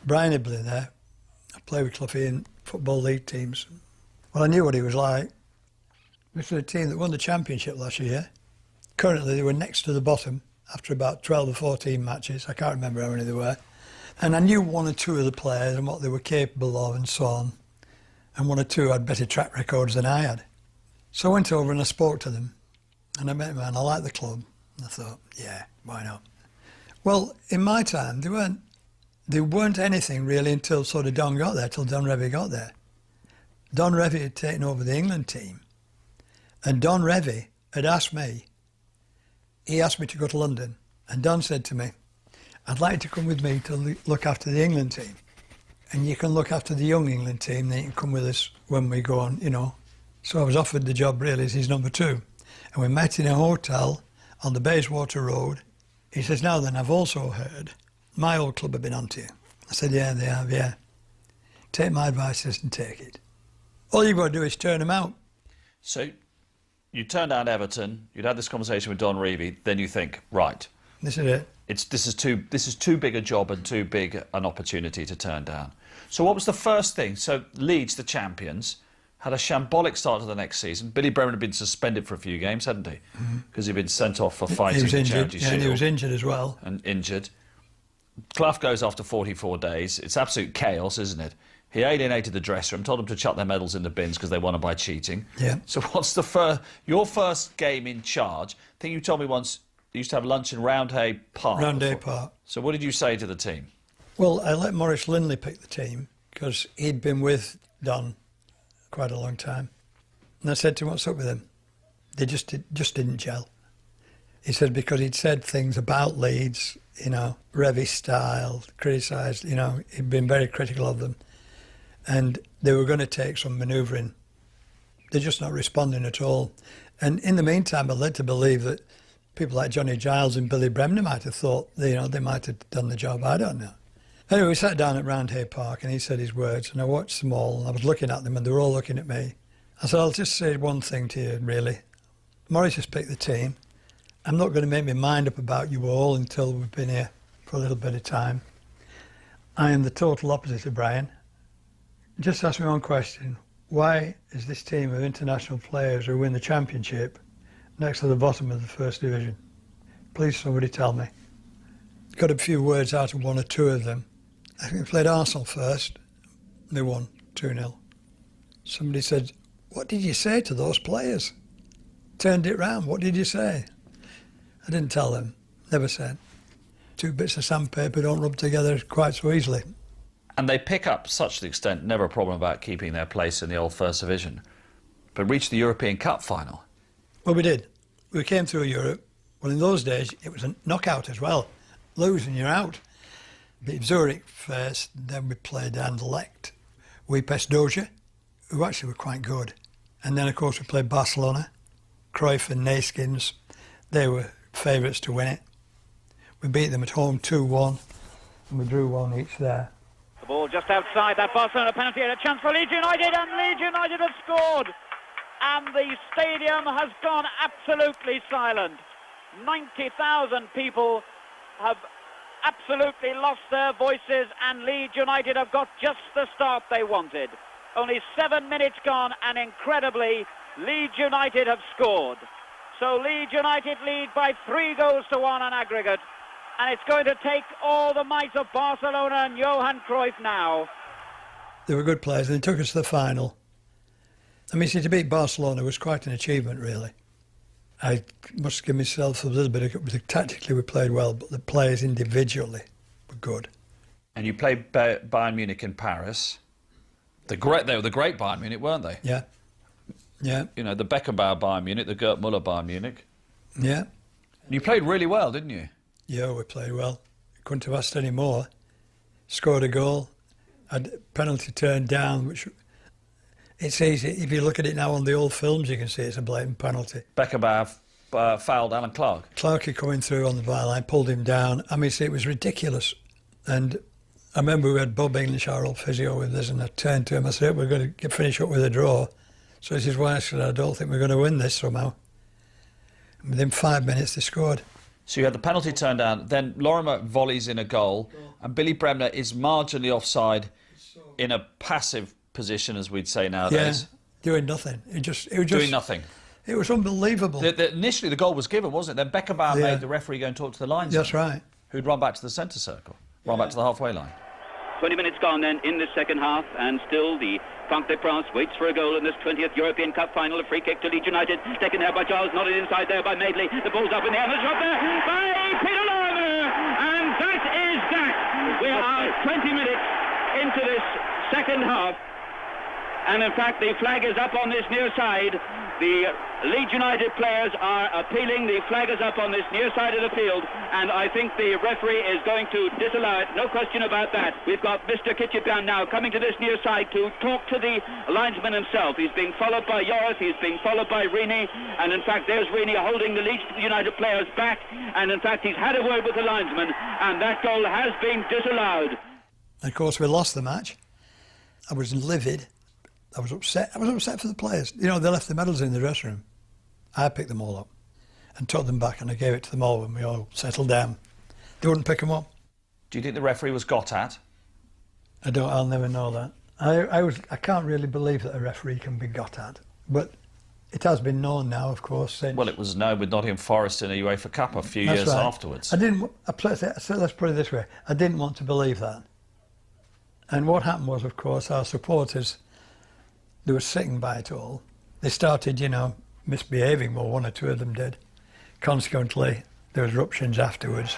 Brian had been there. I played with Cloughie in Football League teams. Well, I knew what he was like. This was a team that won the championship last year. Currently, they were next to the bottom after about 12 or 14 matches. I can't remember how many there were. And I knew one or two of the players and what they were capable of and so on. And one or two had better track records than I had. So I went over and I spoke to them. And I met them and I liked the club. And I thought, yeah, why not? Well, in my time, they weren't anything really until sort of Don got there, till Don Revie got there. Don Revie had taken over the England team. And Don Revie had asked me, he asked me to go to London. And Don said to me, I'd like you to come with me to look after the England team. And you can look after the young England team, then you can come with us when we go on, you know. So I was offered the job really as his number two. And we met in a hotel on the Bayswater Road. He says, now then, I've also heard my old club have been on to you. I said, yeah, they have, yeah. Take my advice and take it. All you've got to do is turn them out. So you turned down Everton, you'd had this conversation with Don Revie, then you think, right. This is it. This is too big a job and too big an opportunity to turn down. So what was the first thing? So Leeds, the champions, had a shambolic start to the next season. Billy Bremen had been suspended for a few games, hadn't he? Because he'd been sent off for fighting he was the injured. Charity Yeah, Shield. and he was injured as well. And injured. Clough goes after 44 days. It's absolute chaos, isn't it? He alienated the dressing room, told them to chuck their medals in the bins because they won them by cheating. Yeah. So what's your first game in charge? I think you told me once you used to have lunch in Roundhay Park. Roundhay Park. So what did you say to the team? Well, I let Maurice Lindley pick the team because he'd been with Don quite a long time. And I said to him, what's up with him? They just didn't gel. He said because he'd said things about Leeds, you know, Revie style, criticised, you know, he'd been very critical of them. And they were going to take some manoeuvring. They're just not responding at all. And in the meantime, I led to believe that people like Johnny Giles and Billy Bremner might have thought, you know, they might have done the job. I don't know. Anyway, we sat down at Roundhay Park and he said his words and I watched them all and I was looking at them and they were all looking at me. I said, I'll just say one thing to you, really. Maurice has picked the team. I'm not going to make my mind up about you all until we've been here for a little bit of time. I am the total opposite of Brian. Just ask me one question. Why is this team of international players who win the championship next to the bottom of the first division? Please somebody tell me. Got a few words out of one or two of them. I think we played Arsenal first. They won 2-0. Somebody said, what did you say to those players? Turned it round, what did you say? I didn't tell them, never said. Two bits of sandpaper don't rub together quite so easily. And they pick up such an extent, never a problem about keeping their place in the old First Division, but reached the European Cup final. Well, we did. We came through Europe. Well, in those days, it was a knockout as well. Lose and you're out. Beat Zurich first, then we played Anderlecht. We passed Doja, who actually were quite good. And then, of course, we played Barcelona. Cruyff and Nayskins, they were favourites to win it. We beat them at home 2-1, and we drew one each there. The ball just outside that Barcelona penalty and a chance for Leeds United, and Leeds United have scored. And the stadium has gone absolutely silent. 90,000 people have absolutely lost their voices, and Leeds United have got just the start they wanted. Only 7 minutes gone, and incredibly, Leeds United have scored. So Leeds United lead by 3 goals to 1 on aggregate. And it's going to take all the might of Barcelona and Johan Cruyff now. They were good players and they took us to the final. I mean, see, to beat Barcelona was quite an achievement, really. I must give myself a little bit of... Tactically, we played well, but the players individually were good. And you played Bayern Munich in Paris. They were the great Bayern Munich, weren't they? Yeah. Yeah. You know, the Beckenbauer Bayern Munich, the Gerd Müller Bayern Munich. Yeah. You played really well, didn't you? Yeah, we played well. Couldn't have asked any more. Scored a goal, had a penalty turned down, which it's easy. If you look at it now on the old films, you can see it's a blatant penalty. Beckenbauer fouled Alan Clark. Clarkey coming through on the byline, pulled him down. I mean, see, it was ridiculous. And I remember we had Bob English, our old physio, with us, and I turned to him, I said, we're going to finish up with a draw. So he says, well, I said, I don't think we're going to win this somehow. And within 5 minutes, they scored. So you had the penalty turned down, then Lorimer volleys in a goal, and Billy Bremner is marginally offside in a passive position, as we'd say nowadays. Yeah, doing nothing. It was just Doing nothing. It was unbelievable. Initially, the goal was given, wasn't it? Then Beckenbauer made the referee go and talk to the linesman. That's right. Who'd run back to the centre circle, run back to the halfway line. 20 minutes gone then in the second half, and still the Parc des Princes waits for a goal in this 20th European Cup final. A free kick to Leeds United, taken there by Giles, nodded inside there by Madeley. The ball's up in the air, and the shot there by Peter Lorimer, and that is that. We are 20 minutes into this second half, and in fact the flag is up on this near side. The Leeds United players are appealing. The flag is up on this near side of the field, and I think the referee is going to disallow it. No question about that. We've got Mr. Kitcheban now coming to this near side to talk to the linesman himself. He's being followed by Joris, he's being followed by Rini, and in fact there's Rini holding the Leeds United players back, and in fact he's had a word with the linesman, and that goal has been disallowed. Of course, we lost the match. I was livid. I was upset. I was upset for the players. You know, they left the medals in the dressing room. I picked them all up and took them back, and I gave it to them all when we all settled down. They wouldn't pick them up. Do you think the referee was got at? I'll never know that. I can't really believe that a referee can be got at, but it has been known now, of course. Since. Well, it was known with Nottingham Forest in a UEFA Cup a few years afterwards. Let's put it this way. I didn't want to believe that. And what happened was, of course, our supporters, they were sitting by it all. They started, misbehaving. Well, one or two of them did. Consequently, there was eruptions afterwards.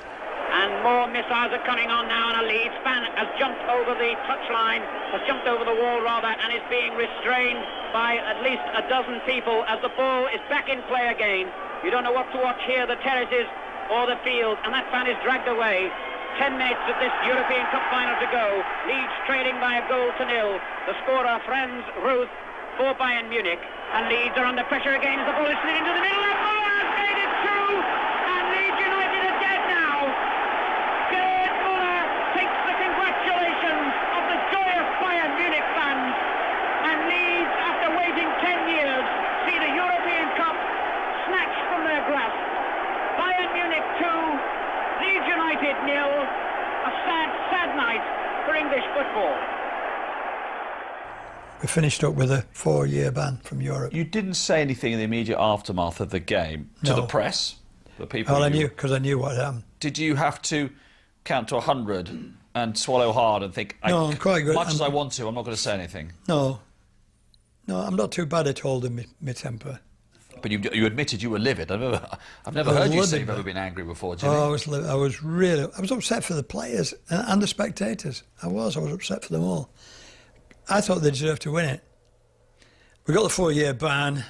And more missiles are coming on now, and a Leeds fan has jumped over the touchline, has jumped over the wall rather, and is being restrained by at least a dozen people as the ball is back in play again. You don't know what to watch here, the terraces or the field, and that fan is dragged away. 10 minutes of this European Cup final to go. Leeds trailing by 1-0. The scorer, Franz Ruth, for Bayern Munich. And Leeds are under pressure again as the ball is slid into the middle. The ball has made it through, and Leeds United are dead now. Gerd Müller takes the congratulations of the joyous Bayern Munich fans. And Leeds, after waiting 10 years, see the European Cup snatched from their grasp. Bayern Munich 2. Leeds United 0, a sad night for English football. We finished up with a 4-year ban from Europe. You didn't say anything in the immediate aftermath of the game to the press, the people. Well, I knew, because I knew what happened. Did you have to count to 100 and swallow hard and think, No, I'm quite good. Much as I want to, I'm not going to say anything? No, I'm not too bad at holding my temper. But you admitted you were livid. I've never heard you say you've ever been angry before, Jimmy. I was upset for the players and the spectators. I was upset for them all. I thought they deserved to win it. We got the 4-year ban,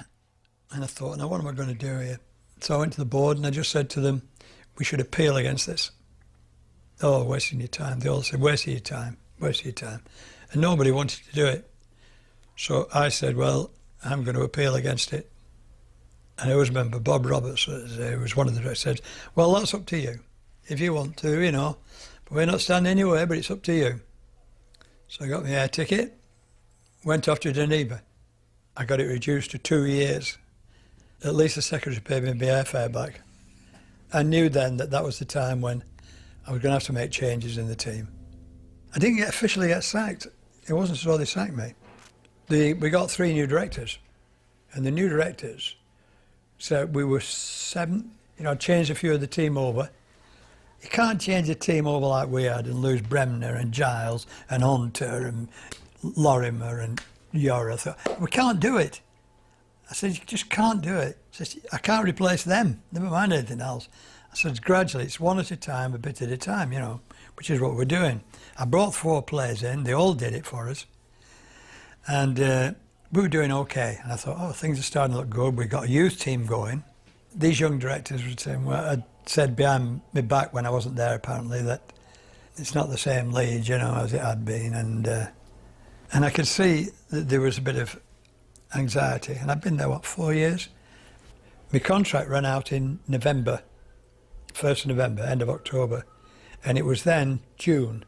and I thought, now what am I going to do here? So I went to the board and I just said to them, we should appeal against this. Oh, wasting your time. They all said, wasting your time. And nobody wanted to do it. So I said, well, I'm going to appeal against it. And I always remember Bob Roberts, who was one of the directors, said, well, that's up to you. If you want to, but we're not standing anywhere, but it's up to you. So I got my air ticket, went off to Geneva. I got it reduced to 2 years. At least the secretary paid me my airfare back. I knew then that was the time when I was going to have to make changes in the team. I didn't officially get sacked. It wasn't so they sacked me. We got 3 new directors, and the new directors said we were 7, changed a few of the team over. You can't change a team over like we had and lose Bremner and Giles and Hunter and Lorimer and Joris. We can't do it. I said, you just can't do it. I said, I can't replace them, never mind anything else. I said, gradually, it's one at a time, a bit at a time, which is what we're doing. I brought 4 players in, they all did it for us. And we were doing okay. And I thought, things are starting to look good. We got a youth team going. These young directors were saying, well, I said behind my back when I wasn't there apparently that it's not the same Leeds, as it had been. And I could see that there was a bit of anxiety. And I've been there, 4 years? My contract ran out in November, 1st of November, end of October. And it was then June.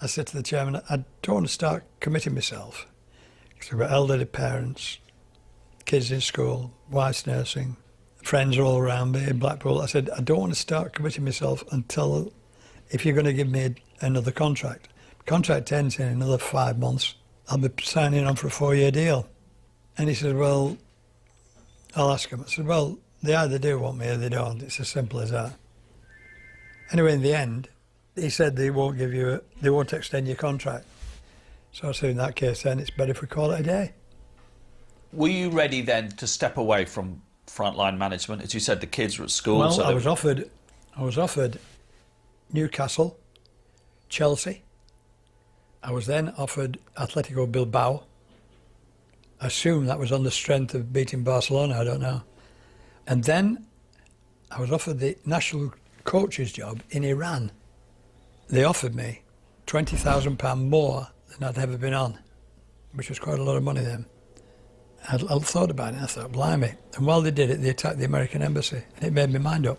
I said to the chairman, I don't want to start committing myself. Because I've got elderly parents, kids in school, wife's nursing, friends all around me in Blackpool. I said, I don't want to start committing myself until, if you're going to give me another contract. Contract ends in another 5 months. I'll be signing on for a 4-year deal. And he said, well, I'll ask him. I said, well, they either do want me or they don't. It's as simple as that. Anyway, in the end, he said they won't extend your contract. So I said, in that case, then it's better if we call it a day. Were you ready then to step away from frontline management? As you said, the kids were at school. Well, so I was offered Newcastle, Chelsea. I was then offered Atletico Bilbao. I assume that was on the strength of beating Barcelona, I don't know. And then I was offered the national coach's job in Iran. They offered me £20,000 more than I'd ever been on, which was quite a lot of money then. I thought about it and I thought, blimey. And while they did it, they attacked the American embassy and it made my mind up.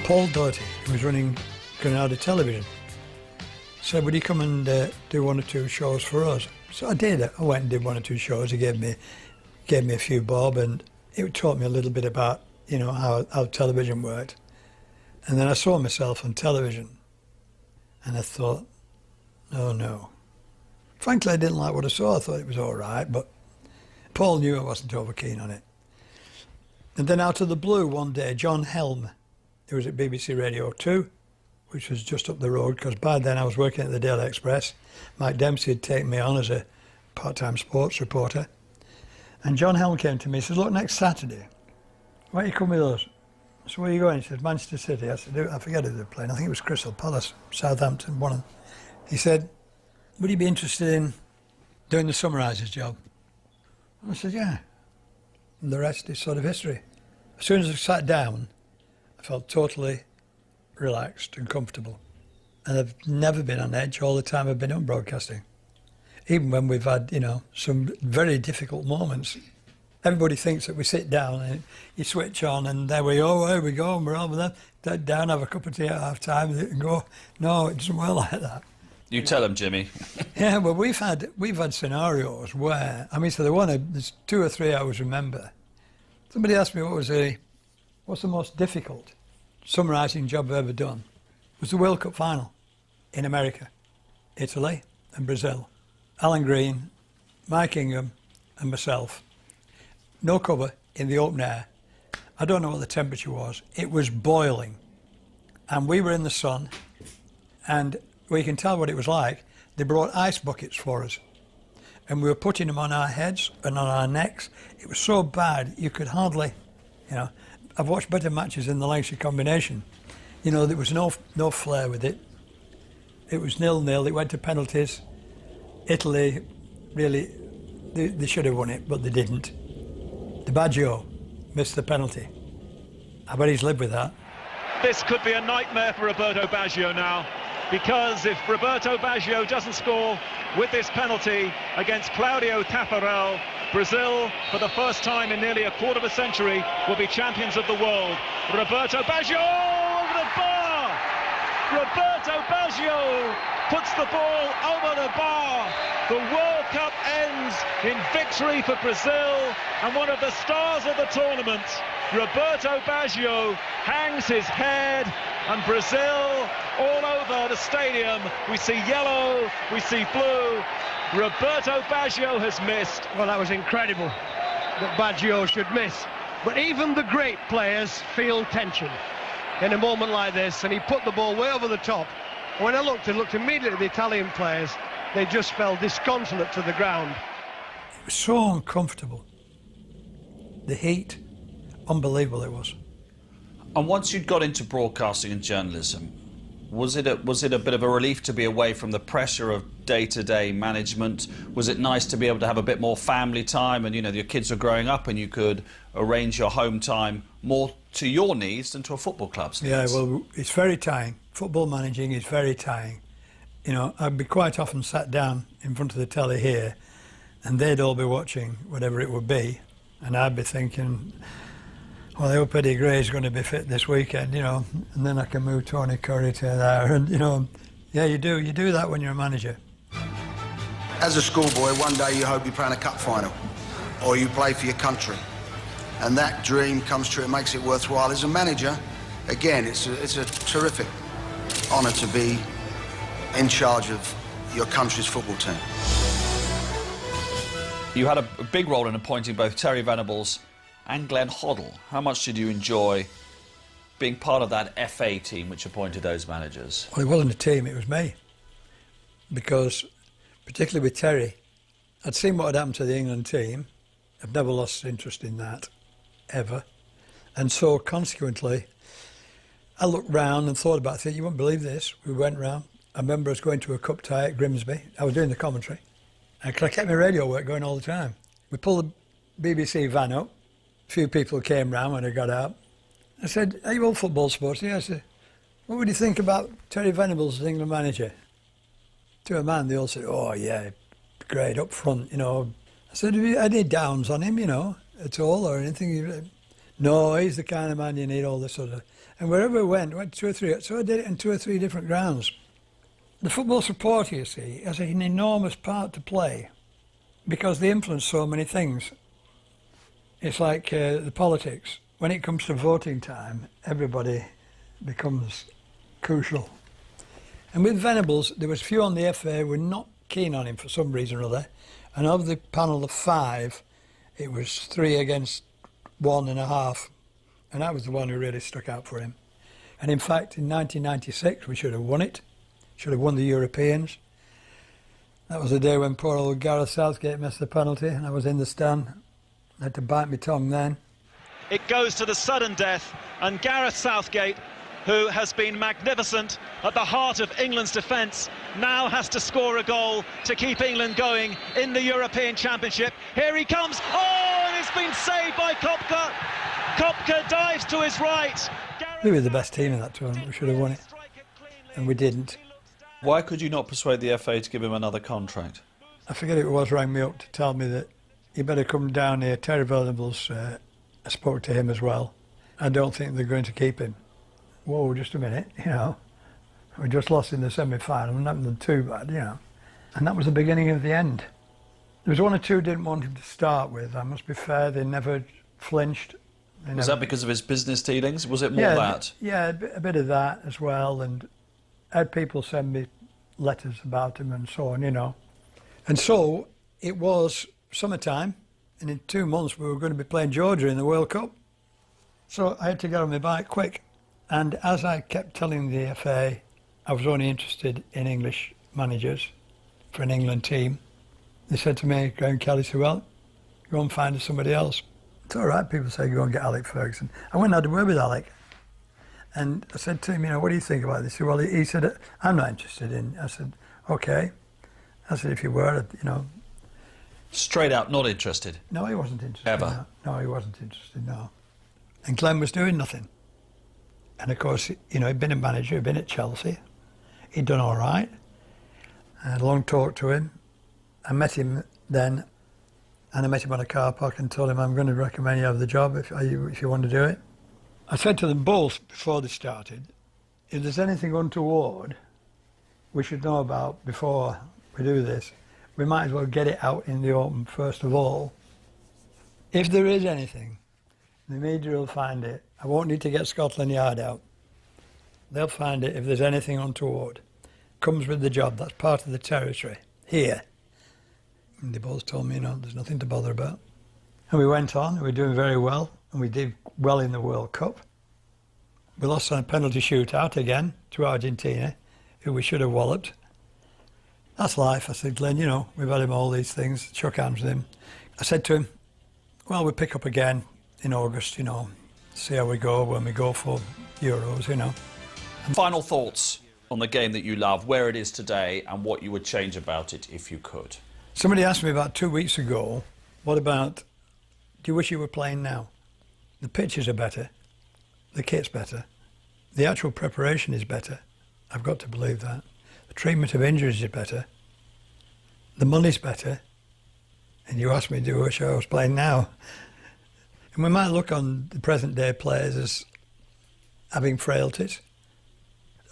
Paul Doherty, who was running Granada Television, said, would you come and do 1 or 2 shows for us? So I did. I went and did 1 or 2 shows. He gave me a few bob, and it taught me a little bit about, you know, how television worked. And then I saw myself on television, and I thought, oh no. Frankly, I didn't like what I saw. I thought it was all right, but Paul knew I wasn't over keen on it. And then out of the blue one day, John Helm, who was at BBC Radio 2, which was just up the road, because by then I was working at the Daily Express. Mike Dempsey had taken me on as a part-time sports reporter. And John Helm came to me and said, look, next Saturday, why don't you come with us? So where are you going? He said, Manchester City. I said, I forget who they were playing. I think it was Crystal Palace, Southampton, one of them. He said, would you be interested in doing the summariser's job? And I said, yeah. And the rest is sort of history. As soon as I sat down, I felt totally relaxed and comfortable. And I've never been on edge all the time I've been on broadcasting. Even when we've had, you know, some very difficult moments. Everybody thinks that we sit down and you switch on and there we go, here we go, and we're over there, sit down, have a cup of tea at half time and go. No, it doesn't work like that. You tell them, Jimmy. Yeah, well, we've had scenarios where, I mean, so there's 2 or 3 I always remember. Somebody asked me what's the most difficult summarising job I've ever done. It was the World Cup final in America, Italy and Brazil. Alan Green, Mike Ingham and myself. No cover in the open air. I don't know what the temperature was. It was boiling. And we were in the sun, and we can tell what it was like. They brought ice buckets for us. And we were putting them on our heads and on our necks. It was so bad, you could hardly, you know. I've watched better matches in the Lancashire combination. You know, there was no flair with it. It was 0-0, it went to penalties. Italy, really, they should have won it, but they didn't. Di Baggio missed the penalty. I bet he's lived with that. This could be a nightmare for Roberto Baggio now, because if Roberto Baggio doesn't score with this penalty against Claudio Taffarel, Brazil, for the first time in nearly a quarter of a century, will be champions of the world. Roberto Baggio over the bar! Roberto Baggio puts the ball over the bar. The World Cup ends in victory for Brazil, and one of the stars of the tournament, Roberto Baggio, hangs his head, and Brazil all over the stadium. We see yellow, we see blue. Roberto Baggio has missed. Well, that was incredible that Baggio should miss. But even the great players feel tension in a moment like this, and he put the ball way over the top. When I looked immediately at the Italian players. They just fell disconsolate to the ground. It was so uncomfortable. The heat, unbelievable it was. And once you'd got into broadcasting and journalism, was it a bit of a relief to be away from the pressure of day-to-day management? Was it nice to be able to have a bit more family time, and, you know, your kids were growing up and you could arrange your home time more to your needs than to a football club's needs? Yeah, well, it's very tiring. Football managing is very tiring. You know, I'd be quite often sat down in front of the telly here, and they'd all be watching whatever it would be, and I'd be thinking, well, I hope Eddie Gray's going to be fit this weekend, you know, and then I can move Tony Curry to there, and, you know, yeah, you do that when you're a manager. As a schoolboy, one day you hope you play in a cup final, or you play for your country. And that dream comes true, it makes it worthwhile. As a manager, again, it's a terrific honour to be in charge of your country's football team. You had a big role in appointing both Terry Venables and Glenn Hoddle. How much did you enjoy being part of that FA team which appointed those managers? Well, it wasn't a team, it was me. Because, particularly with Terry, I'd seen what had happened to the England team. I've never lost interest in that, ever. And so, consequently, I looked round and thought about it. You won't believe this. We went round. I remember us going to a cup tie at Grimsby. I was doing the commentary. And I kept my radio work going all the time. We pulled the BBC van up. A few people came round when I got out. I said, "Are you all football supporters?" Yeah, I said, "What would you think about Terry Venables as England manager?" To a man, they all said, "Oh, yeah, great, up front, you know." I said, "Have you any downs on him, you know, at all, or anything?" "No, he's the kind of man you need, all this sort of..." And wherever we went 2 or 3, so I did it in 2 or 3 different grounds. The football supporter, you see, has an enormous part to play because they influence so many things. It's like the politics. When it comes to voting time, everybody becomes crucial. And with Venables, there was few on the FA who were not keen on him for some reason or other. And of the panel of 5, it was 3 against 1.5. And that was the one who really stuck out for him. And in fact, in 1996, we should have won it. Should have won the Europeans. That was the day when poor old Gareth Southgate missed the penalty, and I was in the stand. I had to bite my tongue then. It goes to the sudden death, and Gareth Southgate, who has been magnificent at the heart of England's defence, now has to score a goal to keep England going in the European Championship. Here he comes. Oh, and it's been saved by Kopka. Kopka dives to his right. We were the best team in that tournament. We should have won it, and we didn't. Why could you not persuade the FA to give him another contract? I forget who it was rang me up to tell me that you better come down here. Terry Venables, I spoke to him as well. I don't think they're going to keep him. Whoa, just a minute, you know. We just lost in the semi-final, and that wasn't too bad, you know. And that was the beginning of the end. There was 1 or 2 didn't want him to start with. I must be fair, they never flinched. Was that because of his business dealings? Was it more that? Yeah, a bit of that as well. And I had people send me letters about him and so on, you know. And so it was summertime, and in 2 months we were going to be playing Georgia in the World Cup. So I had to get on my bike quick. And as I kept telling the FA I was only interested in English managers for an England team, they said to me, Graham Kelly said, "Well, go and find us somebody else." It's all right, people say, "Go and get Alec Ferguson." I went and had a word with Alec. And I said to him, you know, "What do you think about this?" He said, "Well," he said, "I'm not interested in." I said, "Okay." I said, "If you were, you know." Straight out, not interested? No, he wasn't interested. Ever? No, he wasn't interested, no. And Glenn was doing nothing. And of course, you know, he'd been a manager, he'd been at Chelsea. He'd done all right. I had a long talk to him. I met him then, and I met him on a car park and told him, "I'm going to recommend you have the job if you want to do it." I said to them both before they started, if there's anything untoward we should know about before we do this, we might as well get it out in the open first of all. If there is anything, the media will find it. I won't need to get Scotland Yard out. They'll find it if there's anything untoward. Comes with the job, that's part of the territory. Here. And they both told me, you know, there's nothing to bother about. And we went on, we were doing very well, and we did well in the World Cup. We lost on a penalty shootout again to Argentina, who we should have walloped. That's life. I said, "Glenn, you know, we've had him all these things," shook hands with him. I said to him, "Well, we'll pick up again in August, you know, see how we go when we go for Euros, you know." Final thoughts on the game that you love, where it is today, and what you would change about it if you could. Somebody asked me about 2 weeks ago, what about, do you wish you were playing now? The pitches are better, the kit's better, the actual preparation is better. I've got to believe that. The treatment of injuries is better, the money's better, and you asked me, do I wish I was playing now? And we might look on the present day players as having frailties.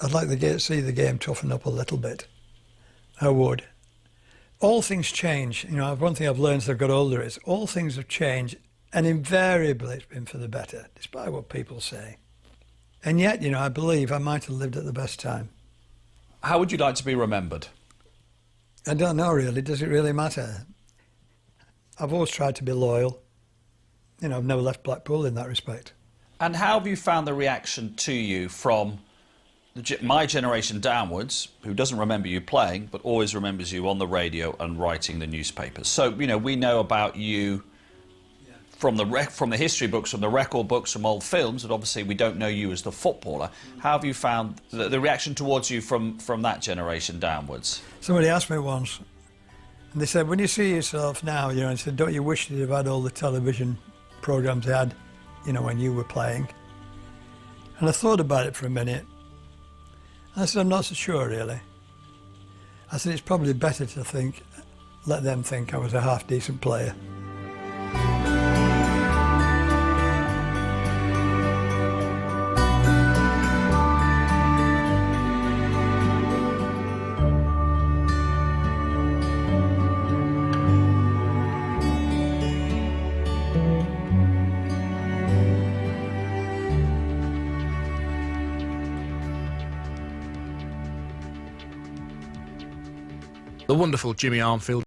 I'd like to see the game toughen up a little bit. I would. all things change. You know, one thing I've learned as I've got older is all things have changed, and invariably it's been for the better, despite what people say. And yet, you know, I believe I might have lived at the best time. How would you like to be remembered? I don't know, really. Does it really matter? I've always tried to be loyal. You know, I've never left Blackpool in that respect. And how have you found the reaction to you from my generation downwards, who doesn't remember you playing, but always remembers you on the radio and writing the newspapers? So, you know, we know about you from the history books, from the record books, from old films, and obviously we don't know you as the footballer. How have you found the reaction towards you from that generation downwards? Somebody asked me once, and they said, when you see yourself now, you know, and said, don't you wish you'd have had all the television programmes they had, you know, when you were playing? And I thought about it for a minute. I said, I'm not so sure, really. I said, it's probably better to let them think I was a half-decent player. The wonderful Jimmy Armfield.